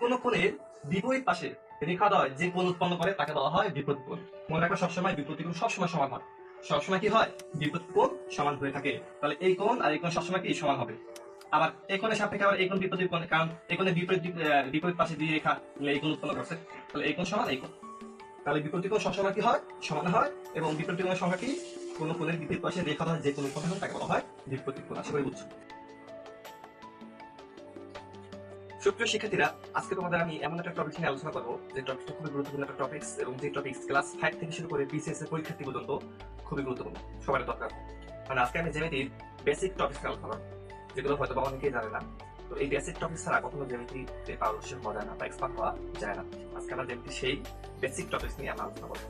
কোন কোণের বিপরীত পাশে রেখাদ্বয় যে কোণ উৎপন্ন করে তাকে বলা হয় বিপরীত কোণ। মনে রাখবে সবসময় বিপরীত কোণ সবসময় সমান হয়, সবসময় কি হয়, বিপরীত কোণ সমান হয়ে থাকে। তাহলে এই কোণ আর এই কোণ সবসময় কি সমান হবে। আবার এই কোণের সাপেক্ষে আবার এই কোণ বিপরীত কোণ, কারণ এই কোণের বিপরীত পাশে দিয়ে রেখা এই কোণ উৎপন্ন করছে, তাহলে এই কোণ সমান এই কোণ। তাহলে বিপরীত কোণ সবসময় কি হয়, সমান হয়। এবং বিপরীত কোণের সংখ্যা কি, কোন কোণের বিপরীত পাশে রেখাদ্বয় যে কোণ উৎপন্ন হয় তাকে বলা হয় বিপরীত কোণ। আশা করি বুঝছো। সুপ্রিয় শিক্ষার্থীরা, আজকে তোমাদের আমি এমন একটা টপিক নিয়ে আলোচনা করবো যে টপিকটা খুবই গুরুত্বপূর্ণ একটা টপিক, এবং যে টপিক ক্লাস 5 থেকে শুরু করে বিসিএস এর পরীক্ষার্থী পর্যন্ত খুবই গুরুত্বপূর্ণ, সবার দরকার। মানে আজকে আমি জ্যামিতির বেসিক টপিক নিয়ে আলোচনা করবো, যেগুলো হয়তো অনেকেই জানে না। তো এই বেসিক টপিক ছাড়া কখনো জ্যামিতিতে পারদর্শী হওয়া যায় না বা এক্সপার্ট হওয়া যায় না। আজকে আমরা জ্যামিতির সেই বেসিক টপিক নিয়ে আমরা আলোচনা করবো।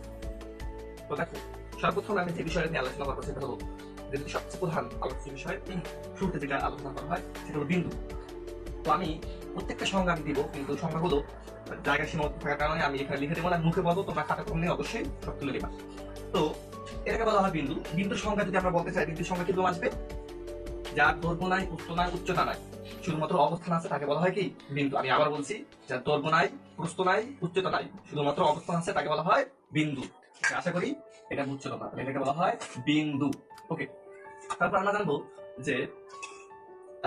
তো দেখো, সর্বপ্রথম আমি যে বিষয় নিয়ে আলোচনা করবো সেটা হলো জ্যামিতির সবচেয়ে প্রধান আলোচ্য বিষয়, শুরুতে যেটা আলোচনা করা হয় সেটা হলো বিন্দু। তো আমি প্রত্যেকটা সংজ্ঞা আমি দিব, কিন্তু সংজ্ঞাগুলো জায়গা সীমাবদ্ধ থাকার কারণে আমি এখানে লিখে দেবো না, মুখে বলবো, তোমরা খাতা কলম নিয়ে অবশ্যই সব তুলে দেবা। তো এটাকে বলা হয় বিন্দু। বিন্দুর সংজ্ঞা যদি আমরা বলতে চাই, বিন্দুর সংজ্ঞা কিন্তু আসবে যার দৈর্ঘ্য নাই, প্রস্থ নাই, উচ্চতা নাই, শুধুমাত্র অবস্থান আছে তাকে বলা হয় কি বিন্দু। আমি আবার বলছি, যার দৈর্ঘ্য নাই, প্রস্থ নাই, উচ্চতা নাই, শুধুমাত্র অবস্থান আছে তাকে বলা হয় বিন্দু। আশা করি এটা বুঝছো তোমরা। এটাকে বলা হয় বিন্দু। ওকে, তারপর আমরা জানবো যে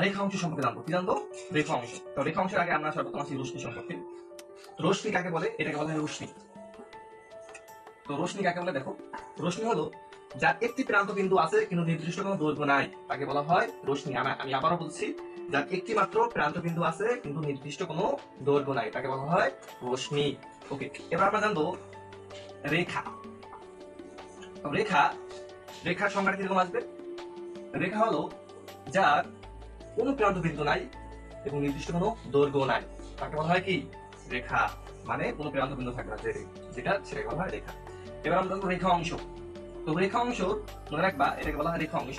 রেখা অংশ সম্পর্কে জানবো। কি জানবো? রেখা অংশ। তো রেখা অংশের আগে আমরা সর্বপ্রথম আসি রশ্মি সম্পর্কে। রশ্মি কাকে বলে? এটাকে বলা হয় রশ্মি। তো রশ্মি কাকে বলে দেখো, রশ্মি হলো যার একটি প্রান্ত বিন্দু আছে কিন্তু নির্দিষ্ট কোনো দৈর্ঘ্য নাই, তাকে বলা হয় রশ্মি। আমি আবারও বলছি, যার একটি মাত্র প্রান্ত বিন্দু আছে কিন্তু নির্দিষ্ট কোনো দৈর্ঘ্য নাই, তাকে বলা হয় রশ্মি। ওকে, এবার আমরা জানবো রেখা। রেখা, রেখার সংজ্ঞাটা কিরকম আসবে? রেখা হলো যার কোনো প্রান্ত বিন্দু নাই এবং নির্দিষ্ট কোনো দৈর্ঘ্য নাই, তাকে বলা হয় কি রেখা। মানে কোনো প্রান্ত বিন্দু থাকবে না, যেটা সেটাকে বলা হয় রেখা। এবার আমরা জানবো রেখা অংশ। তো রেখা অংশ মনে রাখবা, এটাকে বলা হয় রেখা অংশ।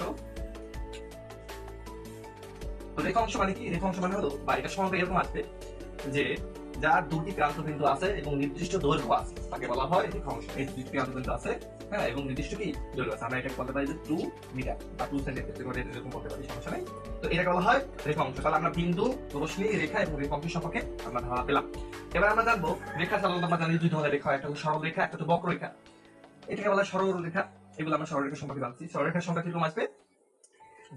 তো রেখা অংশ মানে কি? রেখা অংশ মানে হলো, বা এটা সংখ্যা এরকম আসবে যে যার দুটি প্রান্ত বিন্দু আছে এবং নির্দিষ্ট দৈর্ঘ্য আছে, তাকে বলা হয় রেখা অংশ। এই দুটি প্রান্ত বিন্দু আছে, হ্যাঁ, এবং নির্দিষ্ট কি দৈর্ঘ্য আছে। আমরা এটাকে বলতে পারি যে 2 মিটার বা 2 সেন্টিমিটার, এরকম বলতে পারি, সমস্যা নাই। তো এটাকে বলা হয় রেখা অংশ। তাহলে আমরা বিন্দু, রশ্মি, রেখা এবং রেখা অংশ সম্পর্কে আমরা ধারণা পেলাম। এবার আমরা জানবো রেখা। সাধারণত আমরা জানি দুই ধরনের রেখা, একটা হলো সরল রেখা, একটা হলো বক্ররেখা। এটাকে বলা হয় সরল রেখা। এগুলো আমরা সরলরেখা সম্পর্কে জানছি। সরলরেখার সংখ্যা কিরকম আসবে?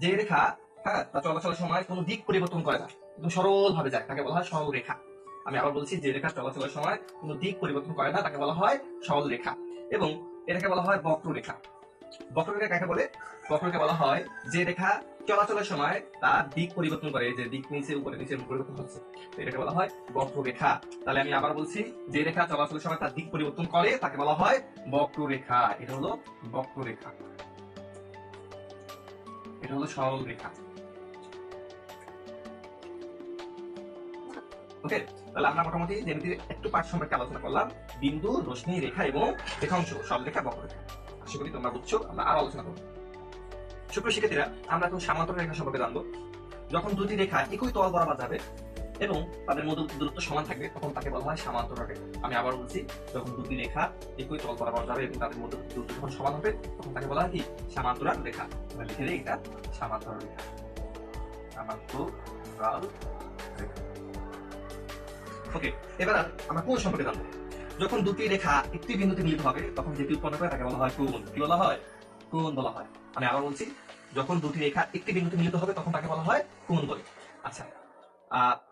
যে রেখা, হ্যাঁ, তা চলাচলের সময় কোনো দিক পরিবর্তন করে না, কিন্তু সরল ভাবে যায়, তাকে বলা হয় সরল রেখা। আমি আবার বলছি, যে রেখা চলাচলের সময় কোনো দিক পরিবর্তন করে না তাকে বলা হয় সরল রেখা। এবং এটাকে বলা হয় বক্ররেখা। বক্ররেখা কাকে বলে? বক্ররেখা বলা হয় যে রেখা চলাচলের সময় তার দিক পরিবর্তন করে, যে দিক নিচে উপরে নিচে পরিবর্তন হচ্ছে, এটাকে বলা হয় বক্ররেখা। তাহলে আমি আবার বলছি, যে রেখা চলাচলের সময় তার দিক পরিবর্তন করে তাকে বলা হয় বক্ররেখা। এটা হলো বক্ররেখা, এটা হলো সরল রেখা। ওকে, তাহলে আমরা মোটামুটি জ্যামিতির একটু পার্ট সম্পর্কে আলোচনা করলাম, বিন্দু, রশ্মি, রেখা এবং রেখাংশ, সরলরেখা, বক্ররেখা। আশা করি তোমরা বুঝছো। আমরা আরো আলোচনা করবো। সুপ্রিয় শিক্ষার্থীরা, আমরা এখন সামান্তরিক রেখা সম্পর্কে জানবো। যখন দুটি রেখা একই তল বরাবর যাবে এবং তাদের মধ্যে দূরত্ব সমান থাকবে, তখন তাকে বলা হয় সামান্তরিক রেখা। আমি আবার বলছি, যখন দুটি রেখা একই তল বরাবর যাবে এবং তাদের মধ্যে দূরত্ব যখন সমান হবে, তখন তাকে বলা হয় কি সামান্তরাল রেখা। আমরা লিখে দিই, এটা সামান্তরাল রেখা। সামান্তরাল রেখা। ওকে, এবার আমরা কোণ সম্পর্কে জানবো। যখন দুটি রেখা একটি বিন্দুতে মিলিত হবে, তখন যেটি উৎপন্ন করে তাকে বলা হয় কোণ। কি বলা হয়? কোণ বলা হয়। আমি আবার বলছি, যখন দুটি রেখা একটি বিন্দুতে মিলিত হবে তখন তাকে বলা হয় কোণ বলে। আচ্ছা,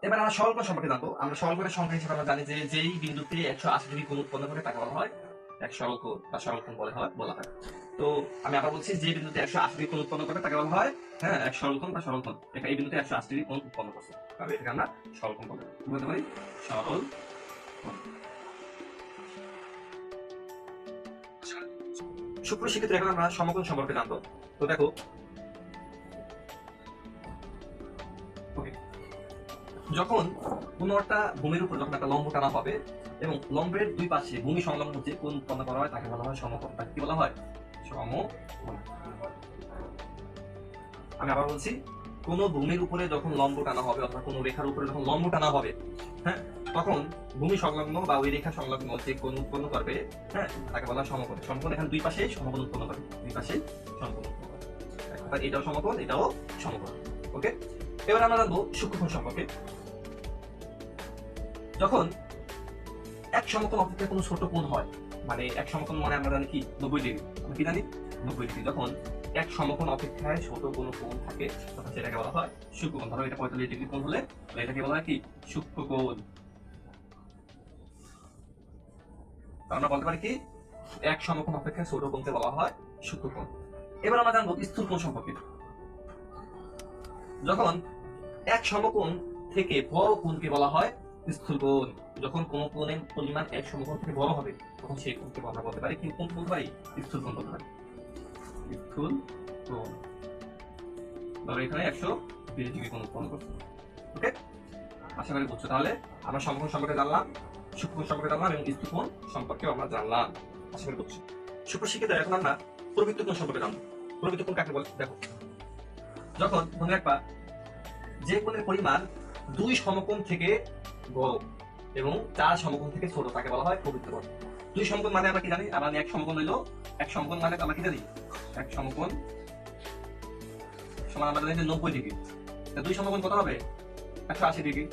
এবার আমরা সরলকোণ সম্পর্কে জানবো। আমরা সরলকোণের সংখ্যা হিসেবে আমরা জানি যে যেই বিন্দুতে 180 ডিগ্রি কোণ উৎপন্ন করে তাকে বলা হয় এক সরলকোণ বা সরলকোণ বলা হয়। তো আমি আবার বলছি, যে বিন্দুতে 180 ডিগ্রি কোণ উৎপন্ন করে তাকে বলা হয়, হ্যাঁ, এক সরলকোণ বা সরলকোণ। এই বিন্দুতে 180 ডিগ্রি কোণ উৎপন্ন করছে, তাহলে এটাকে আমরা সরলকোণ বলতে পারি, সরল। সুপ্রিয় শিক্ষার্থী, এখন আমরা সমকোণ সম্পর্কে জানবো। তো দেখো, যখন কোনো একটা ভূমির উপর যখন একটা লম্ব টানা হবে এবং লম্বের দুই পাশে ভূমি সংলগ্ন যে কোণ উৎপন্ন করা হয় তাকে বলা হয় সমকোণ। তাকে কি বলা হয়? সমকোণ। আমি আবার বলছি, কোনো ভূমির উপরে যখন লম্ব টানা হবে অথবা কোনো রেখার উপরে যখন লম্ব টানা হবে, হ্যাঁ, তখন ভূমি সংলগ্ন বা ওই রেখা সংলগ্ন যে কোণ উৎপন্ন করবে, হ্যাঁ, তাকে বলা হয় সমকোণ। সমকোণ এখানে দুই পাশে সমকোণ উৎপন্ন করে, দুই পাশে সমকোণ উৎপন্ন করে, এটাও সমকোণ, এটাও সমকোণ। ওকে, এবার আমরা জানবো সূক্ষ্মকোণ সম্পর্কে। যখন এক সমকোণ অপেক্ষা কোনো ছোট কোণ হয়, মানে এক সমকোণ মানে আমরা জানি কি 90 ডিগ্রি, আমরা কি জানি 90 ডিগ্রি। যখন এক সমকোণ অপেক্ষায় ছোট কোনো কোণ থাকে তখন সেটাকে বলা হয় সূক্ষ্মকোণ। ধরো এটা 45 ডিগ্রি কোণ হলে এটাকে বলা হয় কি সূক্ষ্মকোণ। আমরা বলতে পারি কি এক সমকোণ অপেক্ষায় ছোট কোণকে বলা হয় সূক্ষ্মকোণ। এবার আমরা জানবো স্থূল কোণ সম্পর্কে। যখন এক সমকোণ থেকে বড় কোণকে বলা হয় স্থূল কোণ। যখন কোন কোণের পরিমাণ এক সমকোণ থেকে বড় হবে তখন সেই কোণকে আমরা বলতে পারি কি কোণ বলতে পারি স্থূল কোণ বলতে পারি। স্থূল কোণ। ধরো এখানে 120 ডিগ্রি কোণ উৎপন্ন করছে। ওকে, আশা করি বুঝছো। তাহলে আমরা সমকোণ সম্পর্কে জানলাম, সূক্ষ্মকোণ সম্পর্কে জানলাম এবং স্থূল কোণ সম্পর্কে আমরা জানলাম। আশা করি বুঝছো। সুপ্রশিক্ষিত, এখন আমরা প্রবৃত্ত কোণ সম্পর্কে জানবো। প্রবৃত্ত কোণ কাকে বলে দেখো। যখন মনে রাখবা যে কোণের পরিমাণ 2 সমকোণ থেকে বড় এবং 4 সমকোণ থেকে ছোট তাকে বলা হয় প্রবৃত্ত কোণ। 2 সমকোণ মানে আমরা কি জানি? আমরা এক সমকোণ হইলো, এক সমকোণ মানে আমরা কি জানি? এক সমকোণ সমান আমরা জানি 90 ডিগ্রি। 2 সমকোণ কত হবে? 180 ডিগ্রি।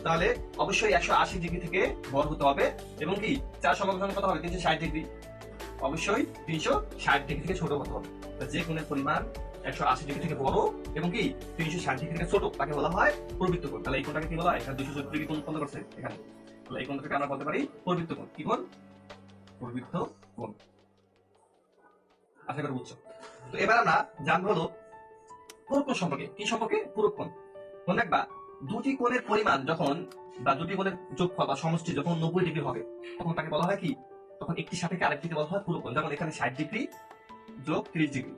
তাহলে অবশ্যই 180 ডিগ্রি থেকে বড় হতে হবে এবং কি 4 সমকোণ কত হবে? 360 ডিগ্রি। অবশ্যই 360 ডিগ্রি থেকে ছোট হতে হবে। যে কোণের পরিমাণ 180 ডিগ্রি থেকে বড় এবং কি 360 ডিগ্রি থেকে ছোট তাকে বলা হয় প্রবৃত্ত কোণ। তাহলে এই কোণটাকে কি বলা হয়? এখানে 270 ডিগ্রি কোণ উৎপন্ন করছে এখানে। তাহলে এই কোণটাকে আমরা বলতে পারি প্রবৃত্ত কোণ। কি কোণ? প্রবৃত্ত কোণ। আশা করি বুঝছো। তো এবার আমরা জানবো হলো পূরক কোণ সম্পর্কে। কি সম্পর্কে? পূরক কোণ। মনে রাখবা দুটি কোণের পরিমাণ যখন বা দুটি কোণের যোগফল বা সমষ্টি যখন 90 ডিগ্রি হবে তখন তাকে বলা হয় কি? তখন একটি সাপেক্ষে আরেকটিকে বলা হয় পূরক কোণ। যেমন এখানে 60 ডিগ্রি যোগ 30 ডিগ্রি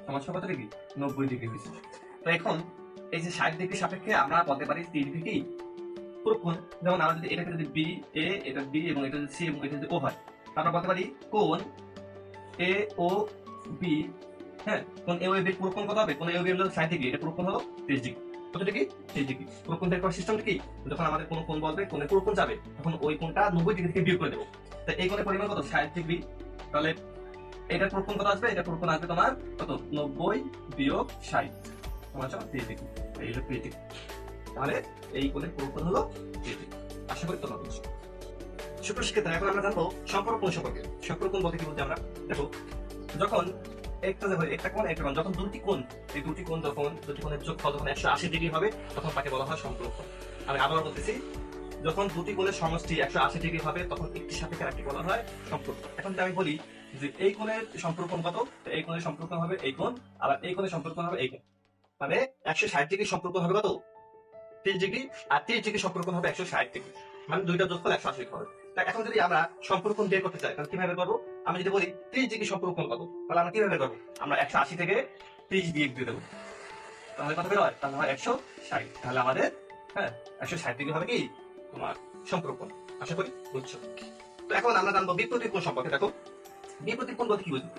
সমান কত ডিগ্রি? 90 ডিগ্রি হয়েছে। তো এখন এই যে 60 ডিগ্রি সাপেক্ষে আমরা বলতে পারি 30 ডিগ্রি কি পূরক কোণ। যেমন আমরা যদি এটাকে যদি বি এ, এটা বি এবং এটা যদি সি এবং এটা যদি ও হয়, আমরা বলতে পারি কোণ এ ও বি। হ্যাঁ, কোণ এ ও বি পূরক কোণ কত হবে? কোণ এ ও বি হলো 60 ডিগ্রি, এটা পূরক কোণ হলো 30 ডিগ্রি। কত ডিগ্রি? 30 ডিগ্রি। পূরক কোণ বের করার সিস্টেমটা কি? যখন আমাদের কোনো কোণ বলবে কোণের পূরক কোণ যাবে তখন ওই কোণটা 90 ডিগ্রি থেকে বিয়োগ করে দেব। তাই এই কোণের পরিমাণ কত? 60 ডিগ্রি। তাহলে এটার পূরক কোণ কত আসবে? এটা পূরক কোণ আসবে তোমার কত? 90 বিয়োগ 60 সমান 30 ডিগ্রি। এই হলো 30 ডিগ্রি। তাহলে এই কোণের পূরক কোণ হলো 30 ডিগ্রি। আশা করি তোমরা বুঝছো। সুপ্রশিক্ষিত, এখন আমরা জানবো সম্পর্ক কোণ সম্পর্কে। সম্পর্ক কোণ বলতে কি বলতে আমরা দেখো, যখন একটা দেখো একটা কোণ একটা কোণ, যখন দুটি কোণ এই দুটি কোণ যখন দুটি কোণের যোগফল যখন 180 ডিগ্রি হবে তখন তাকে বলা হয় সম্পর্ক কোণ। আমি আবার বলতেছি, যখন দুটি কোণের সমষ্টি 180 ডিগ্রি হবে তখন একটি সাপেক্ষে আরেকটি বলা হয় সম্পর্ক। এখন যদি আমি বলি যে এই কোণের সম্পর্ক কোণ কত, এই কোণের সম্পর্ক কোণ হবে এই কোণ, আবার এই কোণের সম্পর্ক কোণ হবে এই কোণ। মানে 160 ডিগ্রি সম্পর্ক কোণ হবে কত? 30 ডিগ্রি। আর 30 ডিগ্রি সম্পর্ক কোণ হবে 160 ডিগ্রি। মানে দুইটা যোগফল 180 ডিগ্রি হবে। এখন যদি আমরা সম্পর্ক কোণ বের করতে চাই তাহলে কিভাবে করবো? আমি যদি বলি 30 ডিগ্রি সম্পর্ক কোণ কত, তাহলে আমরা কিভাবে করবো? আমরা 180 থেকে 30 বিয়োগ দিয়ে দেবো, তাহলে কত বের হয়? তাহলে হয় 160। তাহলে আমাদের 160 ডিগ্রি হবে কি তোমার সম্পর্ক কোণ। আশা করি বুঝছো। তো এখন আমরা জানবো বিপরীত কোণ সম্পর্কে। দেখো বিপরীত কোণ বলতে কি বুঝি?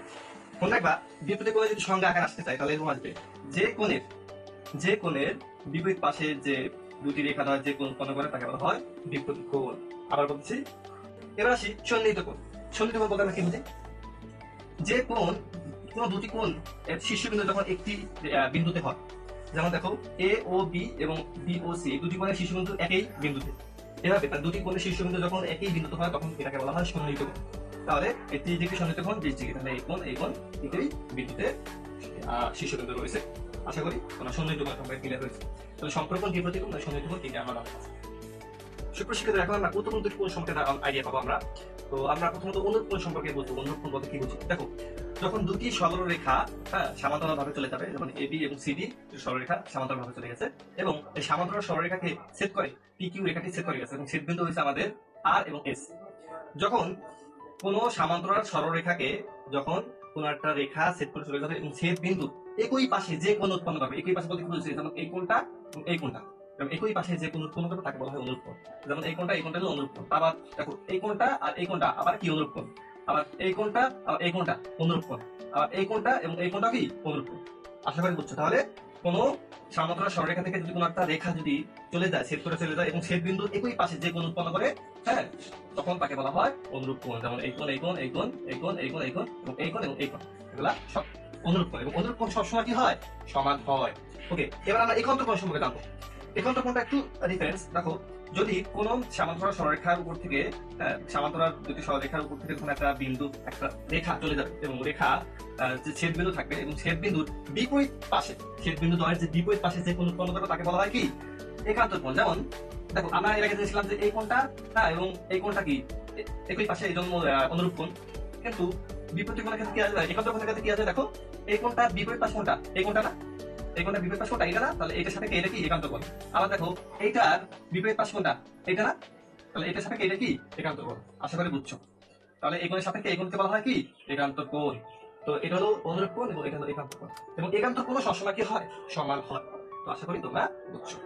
মনে রাখবা বিপরীত কোণে যদি সংজ্ঞা আকার আসতে চাই তাহলে এরকম আসবে, যে কোণের বিপরীত পাশে যে দুটি রেখা দ্বারা যে কোণ উৎপন্ন করে তাকে বলা হয় বিপরীত কোণ। আবার বলছি, এবার আসি সন্নিহিত কোণ। সন্নিহিত কোণ বলতে আমরা কি বুঝি? যে কোণ কোন দুটি কোণ এর শীর্ষবিন্দু যখন একটি বিন্দুতে হয়, যেমন দেখো এ ও বি এবং বি ও সি দুটি কোণের শীর্ষবিন্দু একই বিন্দুতে, এভাবে দুটি কোণের শীর্ষবিন্দু যখন একই বিন্দুতে হয় তখন এটাকে বলা হয় সন্নিহিত কোণ। তাহলে এই 30 ডিগ্রি সন্নিহিত কোণ 20 ডিগ্রি। তাহলে এই কোণ একই বিন্দুতে শীর্ষবিন্দু রয়েছে। আশা করি তোমরা সন্নিহিত কোণ সম্পর্কে ক্লিয়ার হয়েছে। তাহলে সম্পর্ক বিপরীত কোণ সন্নিহিত কোণ তিনটি আমরা জানতে পারছি। সুপ্রশিক্ষিত, এখন আমরা প্রথম দুটি কোণ সম্পর্কে আইডিয়া পাবো আমরা। তো আমরা প্রথমত অনুরূপ কোণ সম্পর্কে বুঝবো। অনুরূপ কোণ বলতে কি বুঝি? দেখো যখন দুটি সরলরেখা সমান্তরাল ভাবে চলে যাবে, যেমন এবি এবং সিডি সরলরেখা সমান্তরাল ভাবে চলে গেছে এবং এই সমান্তরাল সরলরেখাকে ছেদ করে পিকিউ রেখাটি ছেদ করে গেছে এবং ছেদবিন্দু হয়েছে আমাদের আর এবং এস। যখন কোন সমান্তরাল সরলরেখাকে যখন কোন একটা রেখা ছেদ করে চলে যাবে এবং ছেদ বিন্দু একই পাশে যে কোণ উৎপন্ন করবে, একই পাশে বলতে কি বুঝছি? যেমন এই কোণটা এবং এই কোণটা একই পাশে যে কোণ উৎপন্ন করবে তাকে বলা হয় অনুরূপ কোণ। যেমন এই কোণটা হলো অনুরূপ কোণ। আবার দেখো এই কোণটা আর এই কোণটা আবার কি অনুরূপ কোণ। আবার এই কোণটা আর এই কোণটা অনুরূপ কোণ। আবার এই কোণটা এবং এই কোণটা কি অনুরূপ কোণ। আশা করি বুঝছো। তাহলে কোন সমান্তরাল সরলরেখা থেকে যদি কোন একটা রেখা যদি চলে যায়, ছেদ করে চলে যায় এবং ছেদ বিন্দু একই পাশে যে কোণ উৎপন্ন করে, তখন তাকে বলা হয় অনুরূপ কোণ। যেমন এই কোণ, এই কোণ, এই কোণ, এই কোণ, এই কোণ, এই কোণ এবং এই কোণ এবং এই কোণ, এগুলা সব অনুরূপ কোণ। এবং অনুরূপ কোণ সবসময় কি হয়? সমান হয়। ওকে, এবার আমরা একান্তর কোণ সম্পর্কে জানবো। এখানটা কোনটা একটু ডিফারেন্স দেখো, যদি কোন সমান্তরাল সরলরেখার উপর থেকে সমান্তরাল দুটি সরলরেখার উপর থেকে কোন একটা বিন্দু একটা রেখা চলে যাবে এবং রেখা যে ছেদ বিন্দু থাকবে এবং ছেদ বিন্দুর বিপরীত পাশে ছেদ বিন্দু দ্বয়ের যে বিপরীত পাশে যে কোন কোণ থাকবে তাকে বলা হয় কি একান্তর কোণ। যেমন দেখো আমরা এর আগে দেখছিলাম যে এই কোণটা এবং এই কোণটা কি একই পাশে এই জন্য অনুরূপ কোণ, কিন্তু বিপরীত কোণের ক্ষেত্রে কি আসবে, একান্তর কোণের ক্ষেত্রে কি আসবে দেখো, এই কোণটা বিপরীত পাশ কোণটা এই কোণটা না, এই কোণটা বিপরীত পাশ কোণটা এটা না, তাহলে এটার সাপেক্ষে এটা কি একান্ত কোণ। আবার দেখো এইটার বিপরীত পাশ কোণটা এটা না, তাহলে এটার সাপেক্ষে এটা কি একান্ত কোণ। আশা করি বুঝছো। তাহলে এই কোণের সাপেক্ষে এই কোণকে বলা হয় কি একান্ত কোণ। তো এটা হলো অনুরূপ কোণ এবং এটা হলো একান্ত কোণ, এবং একান্ত কোণ সবসময় কি হয় সমান হয়। তো আশা করি তোমরা বুঝছো।